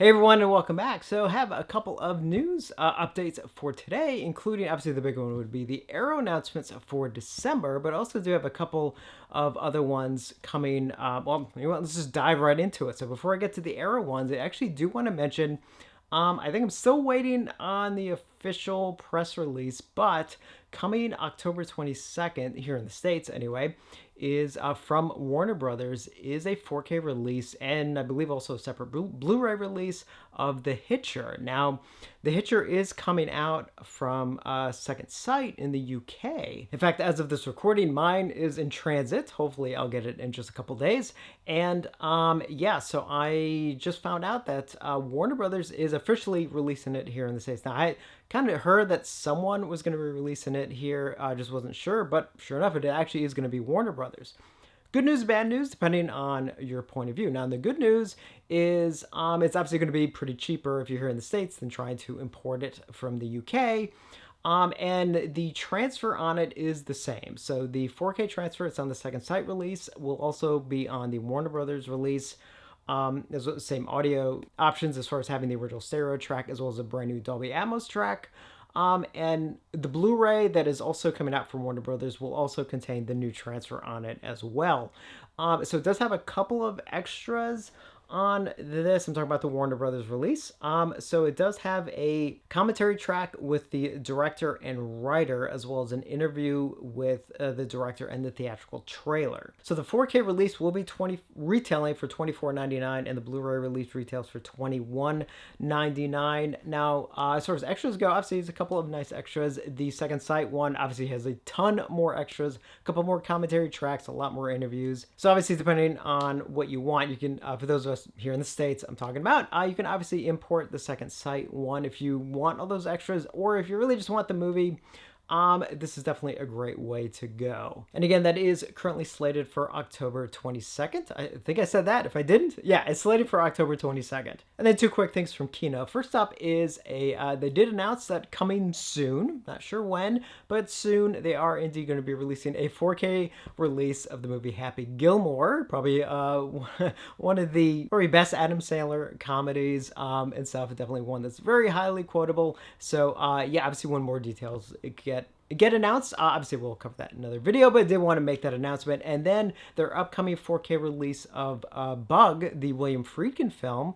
Hey everyone, and welcome back. So, I have a couple of news updates for today, including obviously the big one would be the Arrow announcements for December, but also do have a couple of other ones coming. Well, you know what, let's just dive right into it. So, before I get to the Arrow ones, I actually do want to mention. I think I'm still waiting on the official press release, but coming October 22nd, here in the States anyway, is from Warner Brothers, is a 4K release and I believe also a separate Blu-ray release of The Hitcher. Now, The Hitcher is coming out from Second Sight in the UK. In fact, as of this recording, mine is in transit. Hopefully, I'll get it in just a couple days. And yeah, so I just found out that Warner Brothers is officially releasing it here in the States. Now, I kind of heard that someone was going to be releasing it here. I just wasn't sure, but sure enough, it actually is going to be Warner Brothers. Good news, bad news, depending on your point of view. Now, the good news is it's obviously going to be pretty cheaper if you're here in the States than trying to import it from the UK. And the transfer on it is the same. So the 4K transfer, it's on the Second Sight release, will also be on the Warner Brothers release. There's the same audio options as far as having the original stereo track as well as a brand new Dolby Atmos track. And the Blu-ray that is also coming out from Warner Brothers will also contain the new transfer on it as well. So it does have a couple of extras on this. I'm talking about the Warner Brothers release. So it does have a commentary track with the director and writer, as well as an interview with the director and the theatrical trailer. So the 4K release will be retailing for $24.99, and the Blu-ray release retails for $21.99. Now, as far as extras go, obviously there's a couple of nice extras. The Second Sight one obviously has a ton more extras, a couple more commentary tracks, a lot more interviews. So obviously, depending on what you want, you can, for those of us here in the States I'm talking about, you can obviously import the Second Sight one if you want all those extras, or if you really just want the movie. This is definitely a great way to go. And again, that is currently slated for October 22nd. I think I said that. If I didn't, yeah, it's slated for October 22nd. And then two quick things from Kino. First up is they did announce that coming soon, not sure when, but soon, they are indeed going to be releasing a 4K release of the movie Happy Gilmore, probably one of the probably best Adam Sandler comedies and stuff. Definitely one that's very highly quotable. So yeah, obviously when more details get announced, obviously we'll cover that in another video, but I did want to make that announcement. And then their upcoming 4K release of Bug, the William Friedkin film,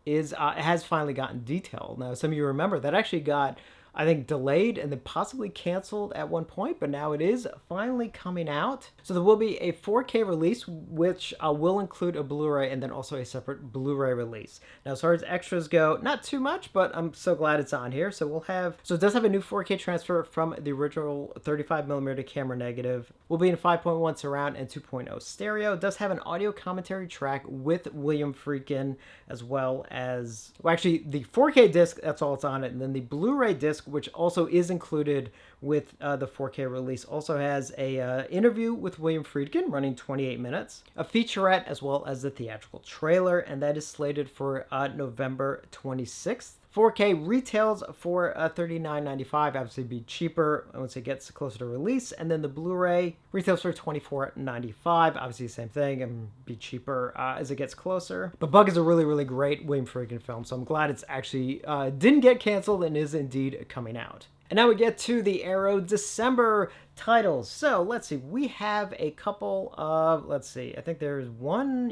has finally gotten detailed. Now, some of you remember that actually got, I think, delayed and then possibly canceled at one point, but now it is finally coming out. So there will be a 4K release, which will include a Blu-ray and then also a separate Blu-ray release. Now, as far as extras go, not too much, but I'm so glad it's on here. So it does have a new 4K transfer from the original 35mm camera negative. Will be in 5.1 surround and 2.0 stereo. It does have an audio commentary track with William Friedkin, as well as, well, actually the 4K disc, that's all it's on it. And then the Blu-ray disc, which also is included with the 4K release, also has a interview with William Friedkin running 28 minutes, a featurette, as well as the theatrical trailer, and that is slated for November 26th. 4K retails for $39.95, obviously be cheaper once it gets closer to release, and then the Blu-ray retails for $24.95, obviously the same thing, and be cheaper as it gets closer. But Bug is a really, really great William Friedkin film, so I'm glad it's actually didn't get canceled and is indeed coming out. And now we get to the Arrow December titles. So let's see, we have a couple of, let's see, I think there's one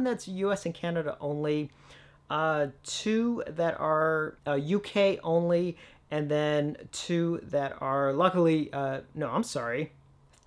that's US and Canada only, two that are UK only, and then two that are luckily,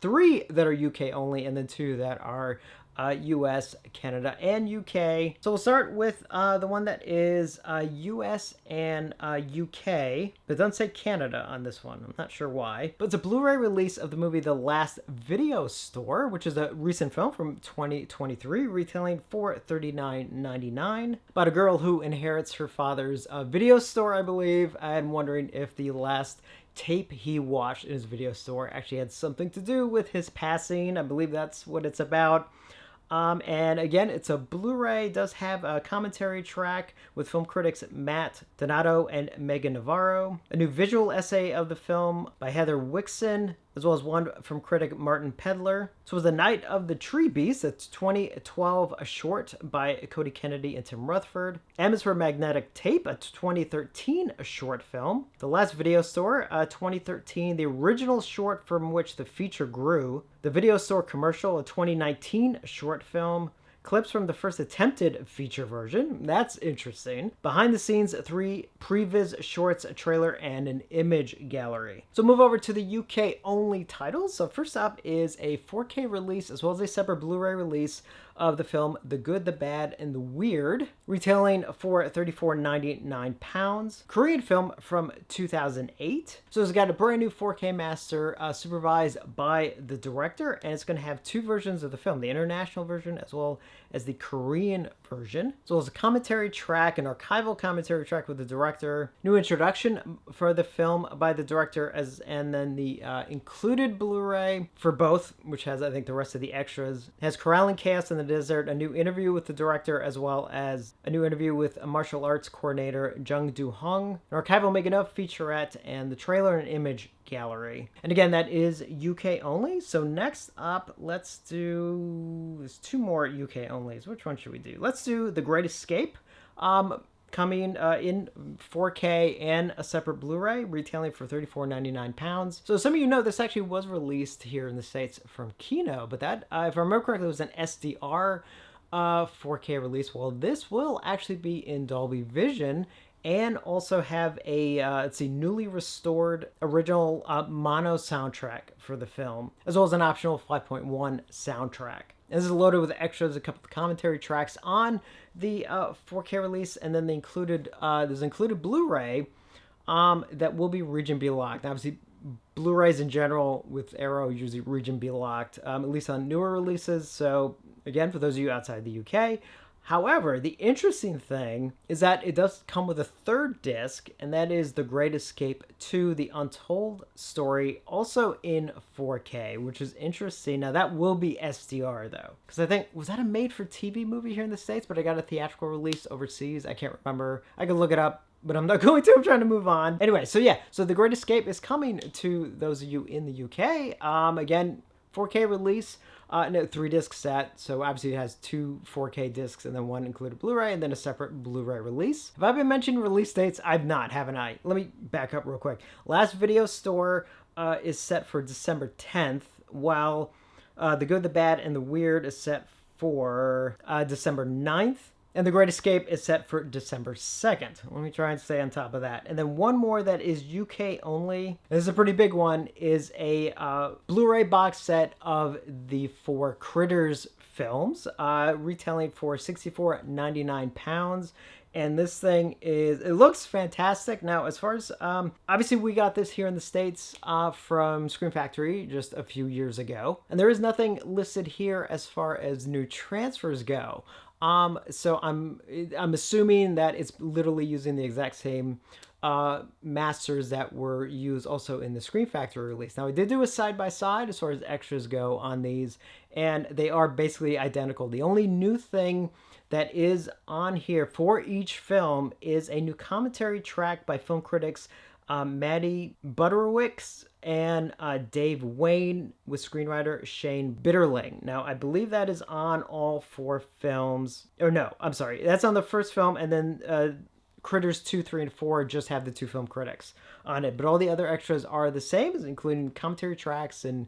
three that are UK only, and then two that are US, Canada, and UK. So we'll start with the one that is US and UK, but it doesn't say Canada on this one. I'm not sure why. But it's a Blu-ray release of the movie The Last Video Store, which is a recent film from 2023, retailing for $39.99. About a girl who inherits her father's video store, I believe. I'm wondering if the last tape he watched in his video store actually had something to do with his passing. I believe that's what it's about. And again, it's a Blu-ray. It does have a commentary track with film critics Matt Donato and Megan Navarro. A new visual essay of the film by Heather Wixson as well as one from critic Martin Pedler. This was The Night of the Tree Beast. That's 2012, a short by Cody Kennedy and Tim Rutherford. M is for Magnetic Tape, a 2013 short film. The Last Video Store, 2013, the original short from which the feature grew. The Video Store Commercial, a 2019 short film. Clips from the first attempted feature version. That's interesting. Behind the scenes, 3 previs shorts, a trailer, and an image gallery. So move over to the UK only titles. So first up is a 4K release as well as a separate Blu-ray release of the film The Good, the Bad, and the Weird, retailing for £34.99. Korean film from 2008. So it's got a brand new 4K master supervised by the director, and it's going to have 2 versions of the film, the international version as well as the Korean version, as well as a commentary track, an archival commentary track with the director, new introduction for the film by the director, and then the included Blu-ray for both, which has, I think, the rest of the extras. It has Corralling Chaos in the Desert, a new interview with the director, as well as a new interview with a martial arts coordinator, Jung Do-hung, an archival making-of featurette, and the trailer and image gallery. And again, that is UK only. So next up, there's 2 more UK onlys. Which one should we do? Let's do The Great Escape, coming in 4K and a separate Blu-ray, retailing for £34.99. So some of you know this actually was released here in the States from Kino, but that, if I remember correctly, was an SDR 4K release. Well, this will actually be in Dolby Vision and also have a newly restored original mono soundtrack for the film, as well as an optional 5.1 soundtrack. And this is loaded with extras, a couple of commentary tracks on the 4K release, and then there's included Blu-ray that will be region B locked. Now, obviously, Blu-rays in general with Arrow usually region B locked, at least on newer releases. So again, for those of you outside the UK. However, the interesting thing is that it does come with a 3rd disc, and that is The Great Escape 2, The Untold Story, also in 4K, which is interesting. Now, that will be SDR, though, because I think, was that a made-for-TV movie here in the States, but I got a theatrical release overseas? I can't remember. I could look it up, but I'm not going to. I'm trying to move on. Anyway, so yeah, so The Great Escape is coming to those of you in the UK. Again, 4K release. No, 3-disc set, so obviously it has 2 4K discs and then 1 included Blu-ray and then a separate Blu-ray release. Have I been mentioning release dates? I've not, haven't I? Let me back up real quick. Last Video Store is set for December 10th, while The Good, the Bad, and the Weird is set for December 9th. And The Great Escape is set for December 2nd. Let me try and stay on top of that. And then one more that is UK only, this is a pretty big one, is a Blu-ray box set of the 4 Critters films, retailing for £64.99. And this thing it looks fantastic. Now, as far as, obviously we got this here in the States from Screen Factory just a few years ago. And there is nothing listed here as far as new transfers go. So I'm assuming that it's literally using the exact same masters that were used also in the Screen Factory release. Now, I did do a side-by-side as far as extras go on these, and they are basically identical. The only new thing that is on here for each film is a new commentary track by film critics Maddie Butterwicks and Dave Wayne with screenwriter Shane Bitterling. Now, I believe that is on all 4 films. Or no, I'm sorry. That's on the first film, and then Critters 2, 3, and 4 just have the 2 film critics on it. But all the other extras are the same, including commentary tracks and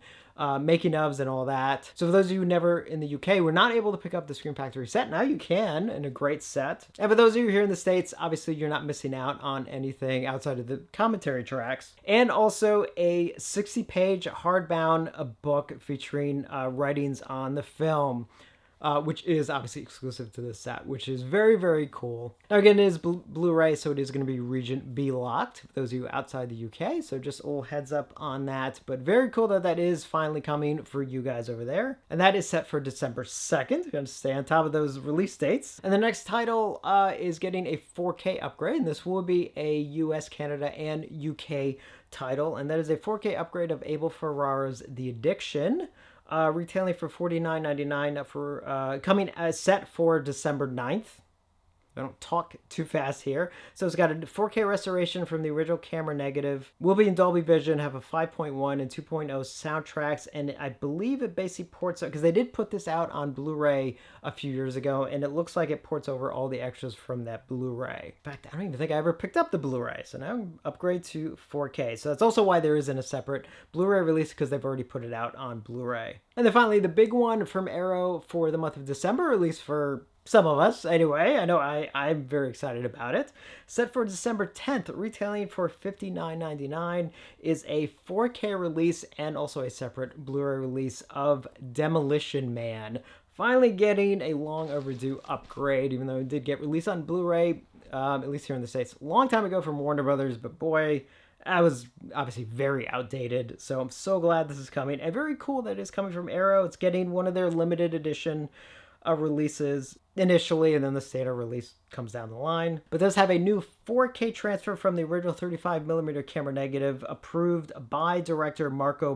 making ofs and all that. So for those of you never in the UK were not able to pick up the Screen Factory set, now you can, in a great set. And for those of you here in the States, obviously you're not missing out on anything outside of the commentary tracks. And also a 60-page hardbound book featuring writings on the film. Which is obviously exclusive to this set, which is very, very cool. Now, again, it is Blu-ray, so it is going to be region B locked for those of you outside the UK, so just a little heads up on that. But very cool that that is finally coming for you guys over there. And that is set for December 2nd. We're going to stay on top of those release dates. And the next title is getting a 4K upgrade, and this will be a US, Canada, and UK title, and that is a 4K upgrade of Abel Ferrara's The Addiction. Retailing for $49.99 for coming set for December 9th. I don't talk too fast here. So it's got a 4K restoration from the original camera negative. Will be in Dolby Vision, have a 5.1 and 2.0 soundtracks, and I believe it basically ports because they did put this out on Blu-ray a few years ago, and it looks like it ports over all the extras from that Blu-ray. In fact, I don't even think I ever picked up the Blu-ray, so now I'm upgrade to 4K. So that's also why there isn't a separate Blu-ray release, because they've already put it out on Blu-ray. And then finally, the big one from Arrow for the month of December, at least for some of us anyway. I know I'm very excited about it. Set for December 10th, retailing for $59.99, is a 4K release and also a separate Blu-ray release of Demolition Man. Finally getting a long overdue upgrade, even though it did get released on Blu-ray, at least here in the States, a long time ago from Warner Brothers, but boy, I was obviously very outdated, so I'm so glad this is coming. And very cool that it's coming from Arrow. It's getting one of their limited edition releases initially, and then the standard release comes down the line. But does have a new 4K transfer from the original 35mm camera negative, approved by director Marco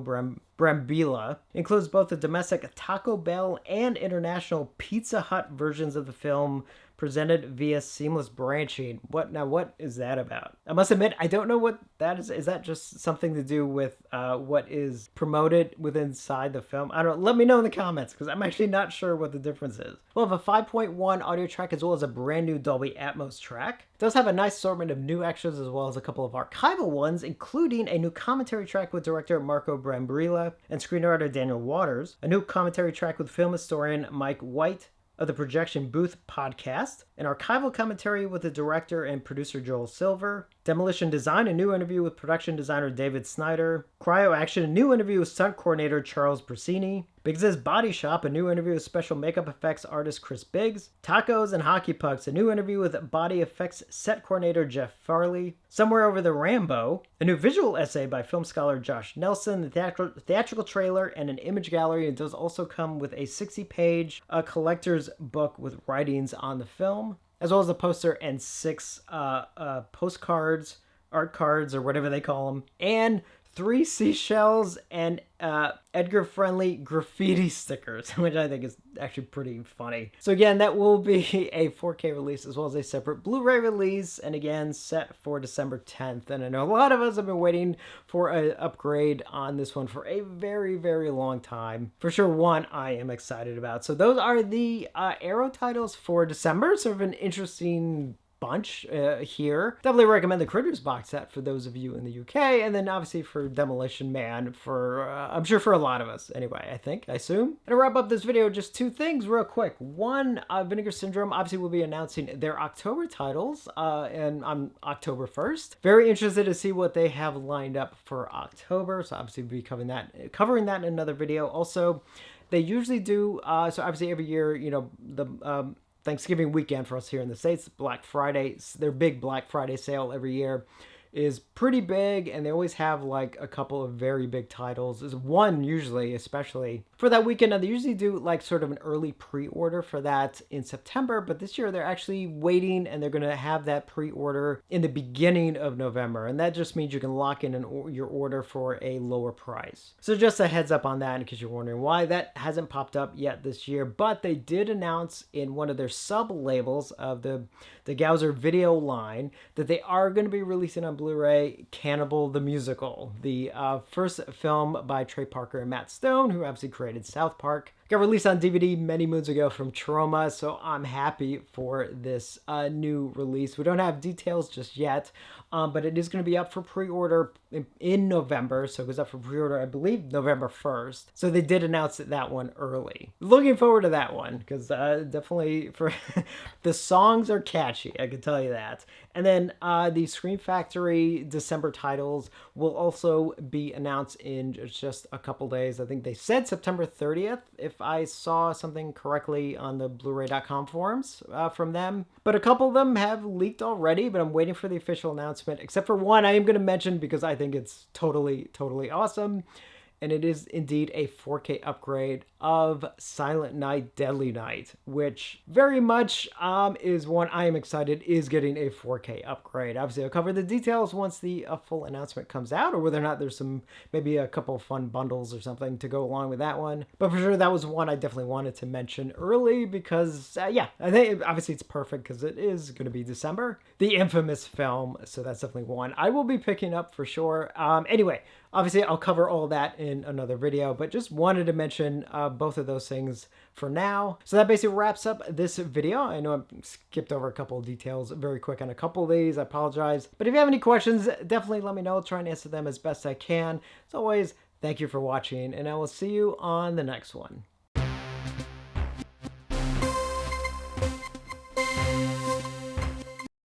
Brambilla. Includes both the domestic Taco Bell and international Pizza Hut versions of the film, presented via seamless branching. What is that about? I must admit, I don't know what that is. Is that just something to do with what is promoted within inside the film? I don't know. Let me know in the comments, because I'm actually not sure what the difference is. We'll have a 5.1 audio track as well as a brand new Dolby Atmos track. It does have a nice assortment of new extras as well as a couple of archival ones, including a new commentary track with director Marco Brambilla and screenwriter Daniel Waters, a new commentary track with film historian Mike White of the Projection Booth podcast, an archival commentary with the director and producer Joel Silver, Demolition Design, a new interview with production designer David Snyder, Cryo Action, a new interview with stunt coordinator Charles Brasini, Biggs' Body Shop, a new interview with special makeup effects artist Chris Biggs, Tacos and Hockey Pucks, a new interview with body effects set coordinator Jeff Farley, Somewhere Over the Rambo, a new visual essay by film scholar Josh Nelson, the theatrical trailer, and an image gallery. It does also come with a 60-page collector's book with writings on the film, as well as a poster and 6 postcards, art cards, or whatever they call them, and 3 seashells and Edgar-friendly graffiti stickers, which I think is actually pretty funny. So again, that will be a 4K release as well as a separate Blu-ray release, and again, set for December 10th. And I know a lot of us have been waiting for an upgrade on this one for a very, very long time. For sure, one I am excited about. So those are the Arrow titles for December. Sort of an interesting bunch here. Definitely recommend the Critters box set for those of you in the UK, and then obviously for Demolition Man for I'm sure for a lot of us anyway. I assume. And to wrap up this video, just 2 things real quick. One, Vinegar Syndrome obviously will be announcing their October titles and on October 1st. Very interested to see what they have lined up for October, so obviously we'll be covering that in another video. Also, they usually do so obviously every year, you know, the Thanksgiving weekend for us here in the States, Black Friday, their big Black Friday sale every year is pretty big, and they always have like a couple of very big titles. There's one usually, especially for that weekend. Now they usually do like sort of an early pre-order for that in September, but this year they're actually waiting, and they're going to have that pre-order in the beginning of November, and that just means you can lock in your order for a lower price. So just a heads up on that in case you're wondering why that hasn't popped up yet this year, but they did announce in one of their sub-labels of the Gowser video line that they are going to be releasing on Blu-ray Cannibal the Musical, the first film by Trey Parker and Matt Stone, who obviously created South Park. Got released on DVD many moons ago from Troma, so I'm happy for this new release. We don't have details just yet, but it is going to be up for pre-order in November, so it goes up for pre-order, I believe, November 1st. So they did announce that one early. Looking forward to that one, because definitely for the songs are catchy, I can tell you that. And then the Scream Factory December titles will also be announced in just a couple days. I think they said September 30th, if I saw something correctly on the Blu-ray.com forums from them. But a couple of them have leaked already, but I'm waiting for the official announcement, except for one I am going to mention because I think it's totally, totally awesome. and it is indeed a 4K upgrade of Silent Night, Deadly Night, which very much is one I am excited is getting a 4K upgrade. Obviously, I'll cover the details once the full announcement comes out, or whether or not there's maybe a couple of fun bundles or something to go along with that one. But for sure, that was one I definitely wanted to mention early because, yeah, I think obviously it's perfect because it is going to be December, the infamous film. So that's definitely one I will be picking up for sure. Anyway, obviously, I'll cover all that in another video, but just wanted to mention both of those things for now. So that basically wraps up this video. I know I skipped over a couple of details very quick on a couple of these. I apologize. But if you have any questions, definitely let me know. I'll try and answer them as best I can. As always, thank you for watching, and I will see you on the next one.